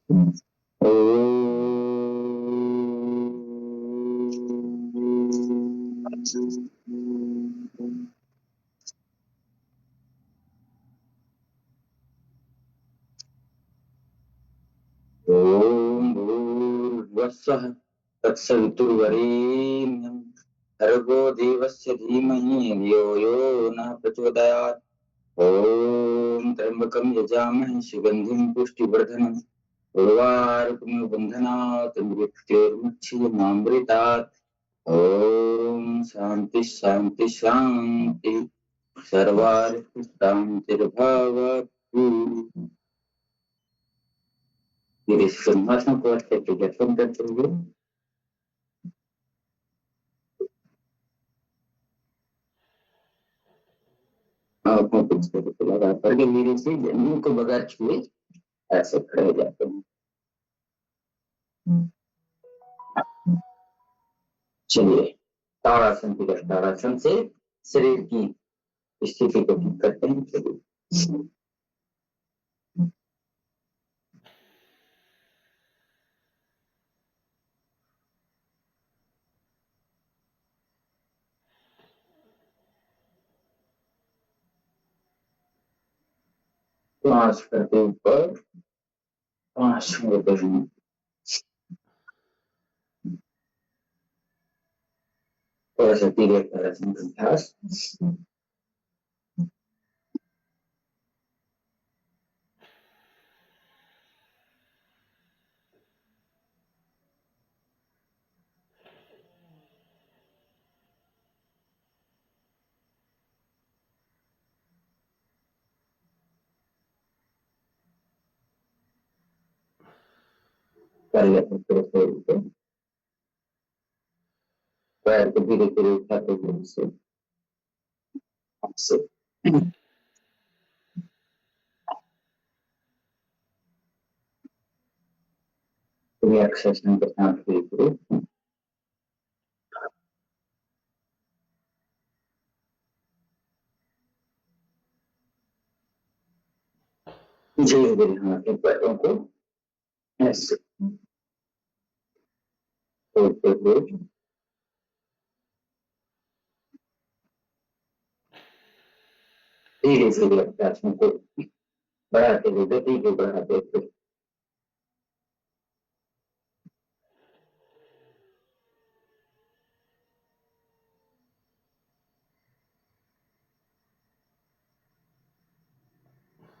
ओम भूर्भुवस्सुः तत्सवितुर्वरेण्यं भर्गो देवस्य धीमहि धियो यो नः प्रचोदयात्। ओम त्र्यंबकं यजामहे सुगंधिं पुष्टिवर्धनम् उर्वारुकमिव बन्धनात् मृत्योर्मुक्षीयमामृतात्। ओम शांति शांति शांति सर्वार्थ शांतिर्भवतु। ये सिंहासन को अच्छे से दर्शन करते हुए आंखों को इस तरह से लगा करके धीरे से जमीन को बगैर छुए ऐसे खड़े हो जाते हैं। चलिए ताड़ासन की ताड़ासन से शरीर की स्थिति को ठीक करते हैं। चलिए श्वास करते ऊपर श्वास छोड़कर थोड़ा सा धीरे ताड़ासन का अभ्यास। कर लेते हैं थोड़ा सा ऊपर पैर को धीरे धीरे उठाते हुए से रिलैक्सेशन के साथ धीरे धीरे धीरे धीरे हाथ पैरों को ऐसे छोड़ते हुए धीरे धीरे अभ्यासों को बढ़ाते हुए गति को बढ़ाते हुए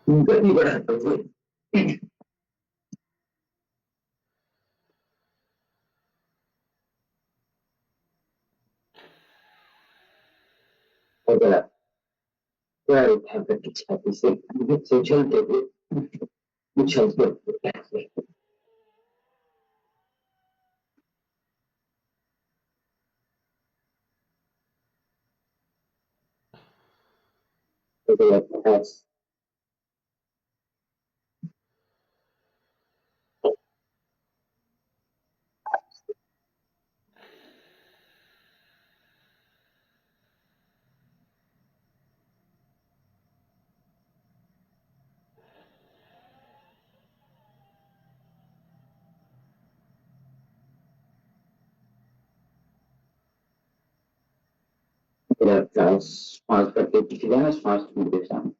गति बढ़ाते हुए अगला पैर उठा करके छाती से उछलते हुए उछलते हुए ऐसे अगला अभ्यास अगला अभ्यास श्वास करके पीछे जाना श्वास छोड़ते सामने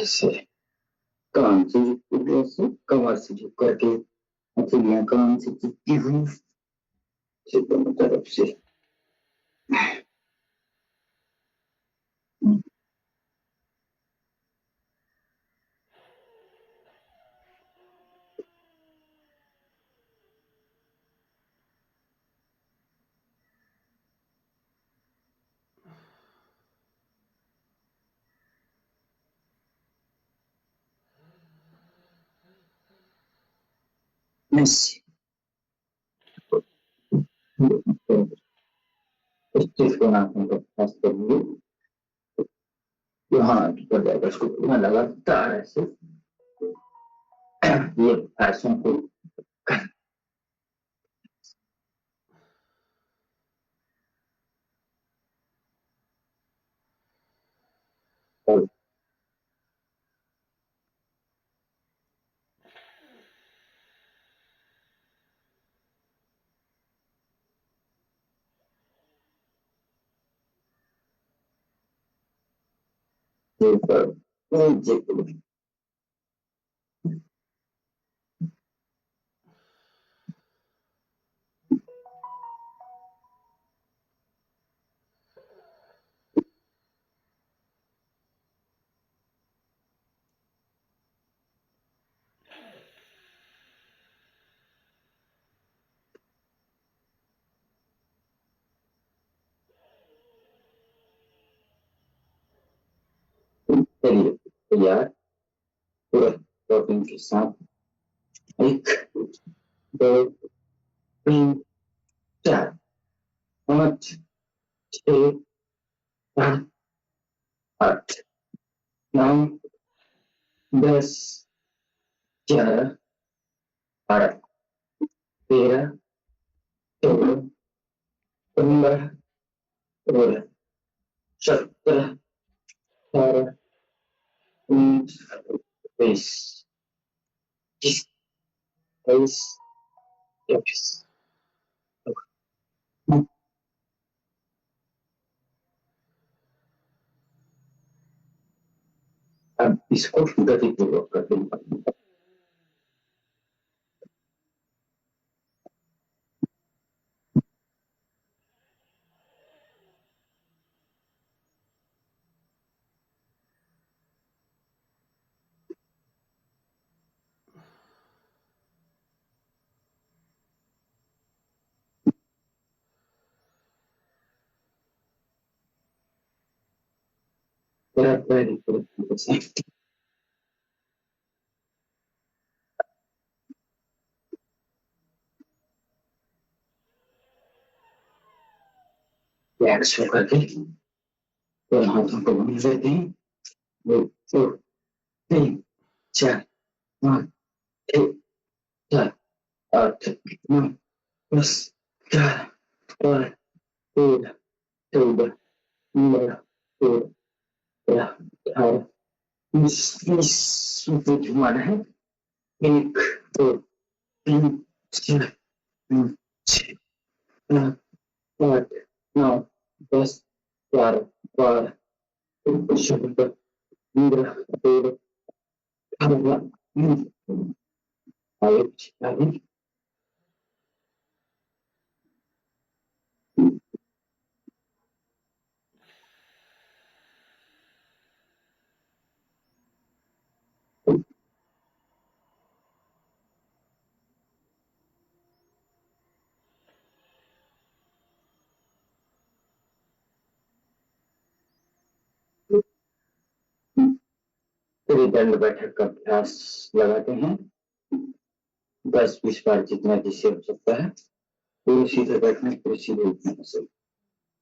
ऐसे कान से ऐसे कमर से झुक करके हथेलियां कान से चिपकी हुई दोनों तरफ से ऐसे इस चीज को नाखून को खास करेंगे, यहाँ कर जाएगा इसको, यहाँ लगातार ऐसे ये पैसों को और ये पर नीचे को चलिए तैयार, पूरा टॉपिंग के साथ 1 2 3 4 5 6 7 8 9 10 11 12 13 14 15 16 17 18 19 20 21 22 23 अब इसको गतिपूर्वक कर देंगे। very good. Relax होकर के तो हाथों को बंद लेते हैं। 2 3 4 5 6 7 8 9 10 11 12 13 14 15 16 17 18 19 20 घुमाना है। 1 2 3 4 5 6 7 8 9 10 11 12 17 15 16 18 दंड बैठक का अभ्यास लगाते हैं 10-20 बार जितना जिससे हो सकता है। पूरे सीधे बैठने, पूरे सीधे उठने से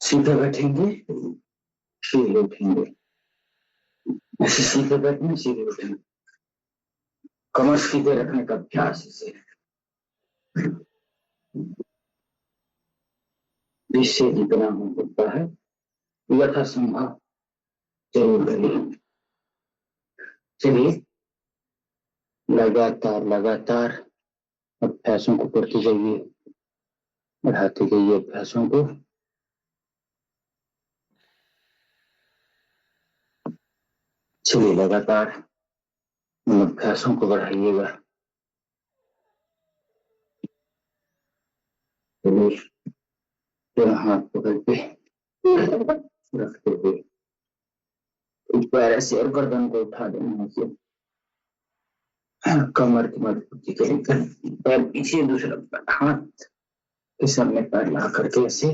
सीधे बैठेंगे, सीधे उठेंगे, ऐसे सीधे बैठने, सीधे उठेंगे, कमर सीधे रखने का अभ्यास से जिससे जितना हो सकता है यथासंभव जरूर करिए। चलिए लगातार लगातार अभ्यासों को करते जाइए, बढ़ाते जाइए अभ्यासों को। चलिए लगातार उन अभ्यासों को बढ़ाइएगा। चलिए हाथ पकड़ के रखते हुए पैर ऐसे और गर्दन को उठा देना है, कमर की मजबूती के लिए पैर पीछे, दूसरा हाथ के सामने पैर ला करके ऐसे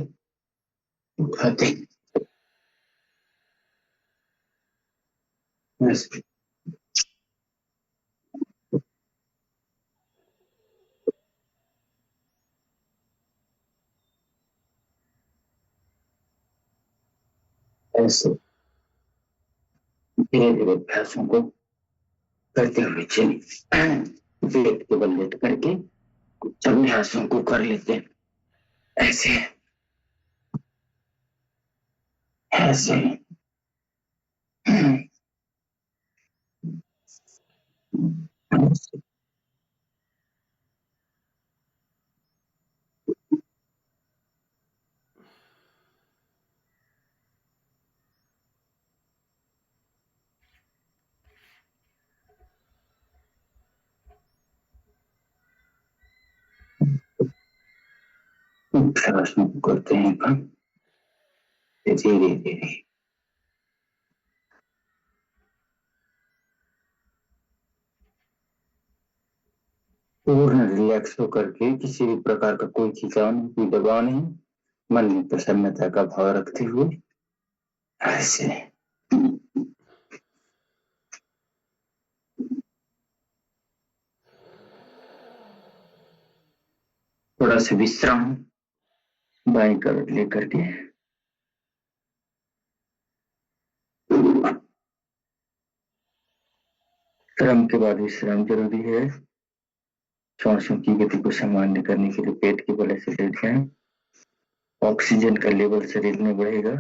उठाते ऐसे। ऐसे धीरे धीरे अभ्यासों को करते हुए चलिए। पेट के बल लेट करके कुछ अभ्यासों को कर लेते हैं। ऐसे ऐसे अभ्यासों को करते हैं हम धीरे धीरे। पूर्ण रिलैक्स होकर के किसी भी प्रकार का कोई खिंचाव नहीं, कोई दबाव नहीं, मन में प्रसन्नता का भाव रखते हुए ऐसे थोड़ा सा विश्राम बाएं करवट लेकर के। श्रम के बाद विश्राम जरूरी है। श्वासों की गति को सामान्य करने के लिए पेट के बल से लेट जाएं। ऑक्सीजन का लेवल शरीर में बढ़ेगा।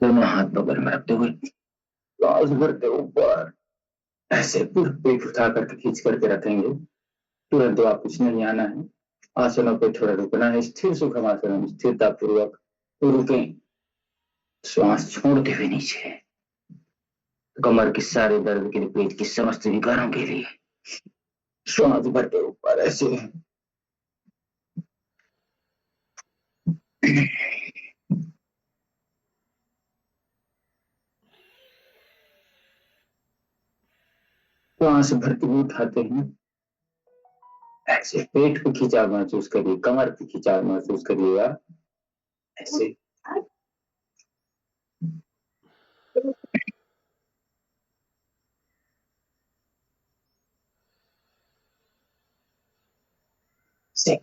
दोनों हाथ बगल में रखते हुए सांस भरते ऊपर ऐसे पूरा पेट उठा करके खींच करके रखेंगे। तुरंत वापस नहीं आना है। आसनों पे थोड़ा रुकना है। स्थिर सुखम आसन में स्थिरता पूर्वक रुके। श्वास छोड़ते हुए नीचे। कमर के सारे दर्द के लिए, पेट की समस्त विकारों के लिए श्वास भरते ऊपर ऐसे। श्वास भरते हुए उठाते हैं ऐसे। पेट पे खिंचाव महसूस करिए, कमर पे खिंचाव महसूस करिएगा ऐसे। से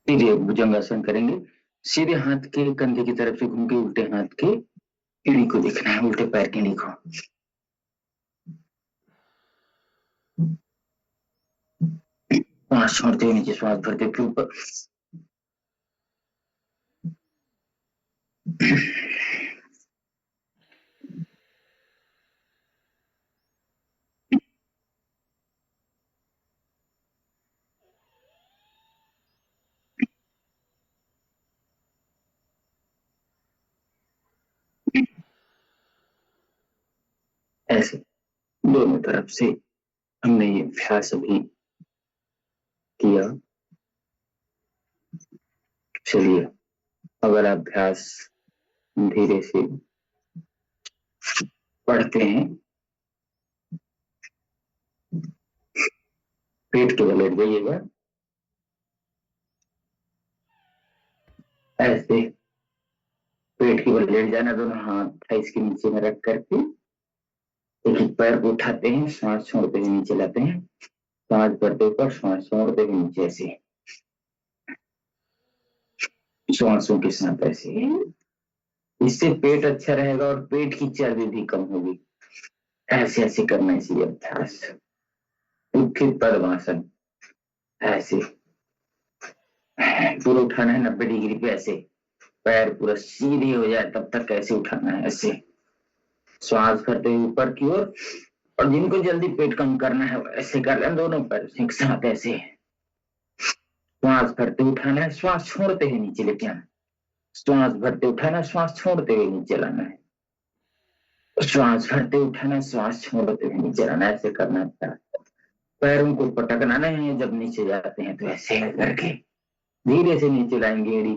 सीधे भुजंगासन करेंगे। सीधे हाथ के कंधे की तरफ से घूम के उल्टे हाथ के एड़ी को देखना है, उल्टे पैर की एड़ी को। सांस छोड़ते हुए नीचे, श्वास भरते हुए ऊपर। ऐसे दोनों तरफ से हमने ये अभ्यास अभी किया। चलिए अगला अभ्यास धीरे से पढ़ते हैं। पेट के बल लेट जाइएगा ऐसे। पेट के बल लेट जाना, दोनों हाथ थाइस के नीचे में रख करके एक एक पैर को उठाते हैं, सांस छोड़ते हुए नीचे लाते हैं। सांस भरते ऊपर, सांस छोड़ते हुए नीचे ऐसे। श्वासों के साथ ऐसे। इससे पेट अच्छा रहेगा और पेट की चर्बी भी कम होगी। ऐसे ऐसे करना चाहिए अभ्यास। उत्थित पद्मासन ऐसे। पूरा उठाना है 90 डिग्री पे ऐसे। पैर पूरा सीधे हो जाए तब तक कैसे उठाना है, ऐसे श्वास भरते हुए ऊपर की ओर। और जिनको जल्दी पेट कम करना है ऐसे कर लें, दोनों पैर एक साथ ऐसे श्वास भरते उठाना है, श्वास छोड़ते हुए नीचे लेके आना, श्वास भरते उठाना, श्वास छोड़ते हुए नीचे लाना है, श्वास भरते उठाना, श्वास छोड़ते हुए नीचे लाना, ऐसे करना है। पैरों को पटकना नहीं है, जब नीचे जाते हैं तो ऐसे करके धीरे से नीचे लाएंगे। एड़ी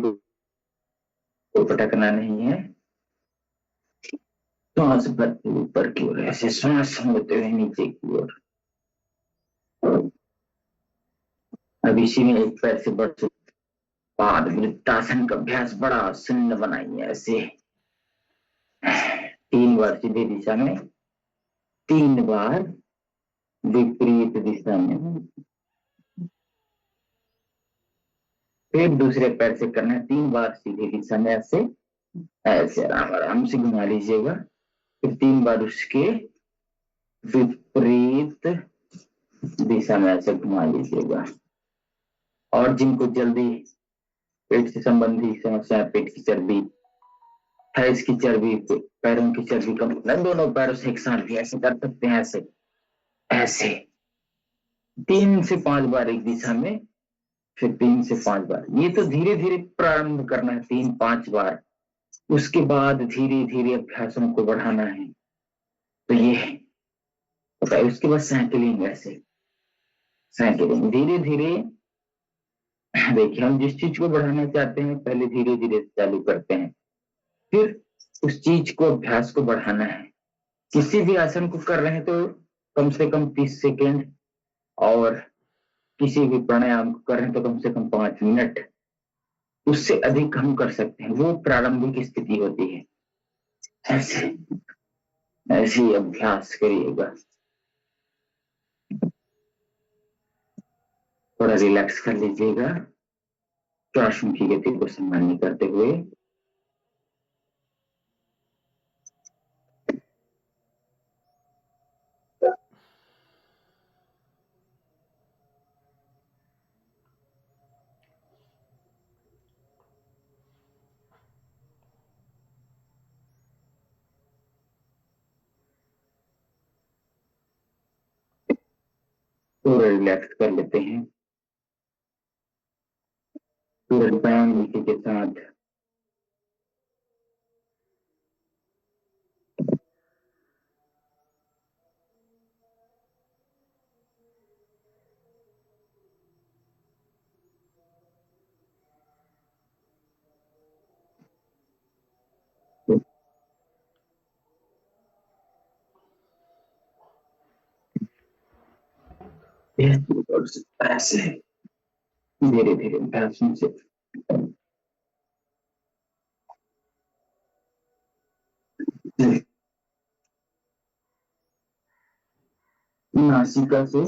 को पटकना नहीं है, श्वास भरते ऊपर की ओर, ऐसे श्वास छोड़ते हुए नीचे की ओर। अब इसी में एक पैर से बढ़ बाद वृत्तासन का अभ्यास बड़ा सुंदर बनाइए, ऐसे 3 बार सीधे दिशा में, 3 बार विपरीत दिशा में, फिर दूसरे पैर से करना है 3 बार सीधी दिशा में, ऐसे ऐसे आराम आराम से घुमा लीजिएगा। फिर 3 बार उसके विपरीत दिशा में ऐसे घुमा लीजिएगा। और जिनको जल्दी पेट से संबंधित समस्या, पेट की चर्बी, थाइस की चर्बी, पैरों की चर्बी कम करना, दोनों पैरों से एक साथ भी ऐसे कर सकते हैं, ऐसे ऐसे 3 से 5 बार एक दिशा में, फिर 3 से 5 बार। ये तो धीरे धीरे प्रारंभ करना है, 3-5 बार। उसके बाद धीरे धीरे अभ्यासों को बढ़ाना है। तो ये पता है, उसके बाद साइकिलिंग, ऐसे साइकिलिंग धीरे धीरे। देखिए, हम जिस चीज को बढ़ाना चाहते हैं पहले धीरे धीरे चालू करते हैं, फिर उस चीज को, अभ्यास को बढ़ाना है। किसी भी आसन को कर रहे हैं तो कम से कम 30 सेकेंड, और किसी भी प्राणायाम को कर रहे हैं तो कम से कम 5 मिनट, उससे अधिक हम कर सकते हैं। वो प्रारंभिक स्थिति होती है। ऐसे ऐसे ही अभ्यास करिएगा। थोड़ा रिलैक्स कर लीजिएगा, श्वासों की गति को सामान्य करते हुए। पूरा रिलैक्स कर लेते हैं, पूरे पैर नीचे के साथ। ऐसे धीरे धीरे अभ्यासों से नासिका से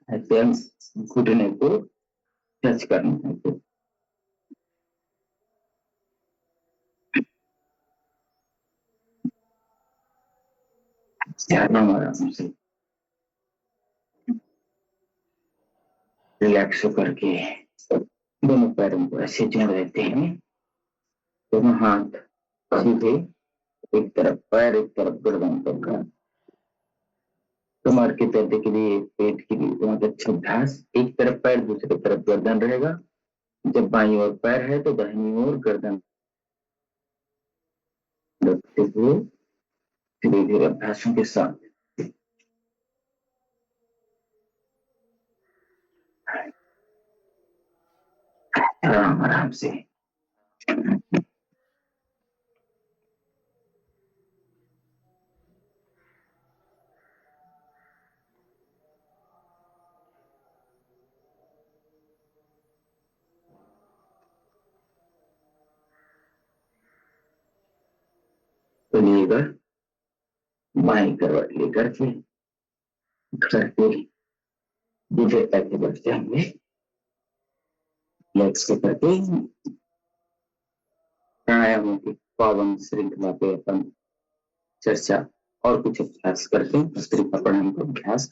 ऐसे घुटने को टच करना है। आराम आराम से रिलैक्स होकर के दोनों पैरों को ऐसे जोड़ देते हैं। दोनों हाथ सीधे, एक तरफ पैर, एक तरफ गर्दन तक। कमर के दर्द के लिए, पेट के लिए बहुत अच्छा अभ्यास। एक तरफ पैर, दूसरी तरफ गर्दन रहेगा। जब बाईं ओर पैर है तो दाहिनी ओर गर्दन रखते हुए धीरे धीरे अभ्यासों के साथ आराम आराम से चलिएगा। बाईं करवट लेकर के करके दूसरे पैर के बढ़ते हुए लेग्स को करके प्राणायामों की पावन श्रृंखला पे अपन चर्चा और कुछ अभ्यास करते हैं। भस्त्रिका प्राणायाम का अभ्यास,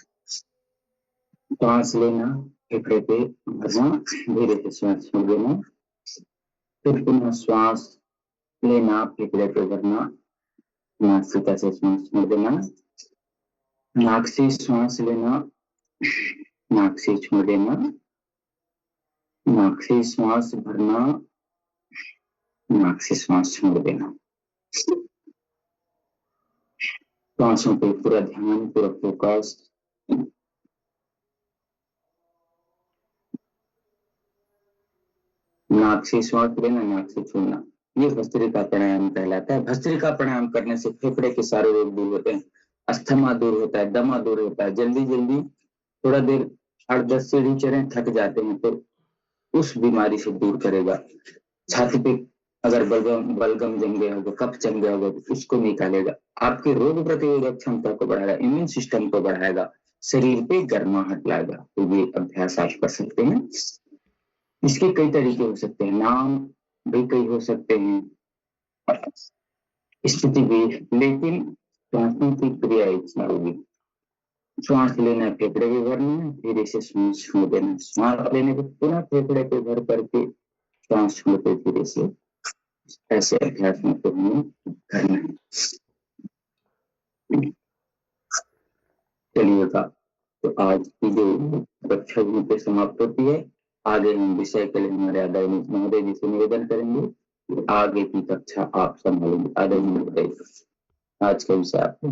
सांस लेना, फेफड़े पे भरना, धीरे से सांस छोड़ देना, फिर पुनः श्वास लेना, फेफड़े पे भरना, नासिका से श्वास छोड़ देना, नाक से श्वास लेना, नाक से छोड़ देना, नाक से श्वास भरना, नाक से श्वास छोड़ देना। श्वासों पे पूरा ध्यान, पूरा फोकस। नाक से श्वास लेना, नाक से छोड़ना, ये भस्त्रिका प्राणायाम कहलाता है। भस्त्रिका प्राणायाम करने से फेफड़े के सारे रोग दूर होते हैं, अस्थमा दूर होता है, दमा दूर होता है। जल्दी जल्दी थोड़ा देर 8-10 सीढ़ी चढ़े थक जाते हैं तो उस बीमारी से दूर करेगा। छाती पे अगर बलगम जम गया होगा, कफ जम गया होगा तो उसको निकालेगा। आपके रोग प्रतिरोधक क्षमता को बढ़ाएगा, इम्यून सिस्टम को बढ़ाएगा, शरीर पे गर्माहट लाएगा। तो ये अभ्यास आप कर सकते हैं। इसके कई तरीके हो सकते हैं, नाम भी कई हो सकते हैं, स्थिति भी, लेकिन श्वासों की क्रिया इच्छा होगी। श्वास लेना, फेफड़े पे भरना है, फिर इसे श्वास छोड़ देना। श्वास लेने के पुनः फेफड़े पे भर करके श्वास छोड़ते धीरे से। ऐसे अभ्यास में तो हमें करना है। चलिएगा, तो आज की जो कक्षा पे समाप्त होती है। आगे हम विषय के लिए हमारे आदरणीय महोदय जी से निवेदन करेंगे, आगे की कक्षा आप संभालेंगे। आदरणीय महोदय, आज का विषय आपको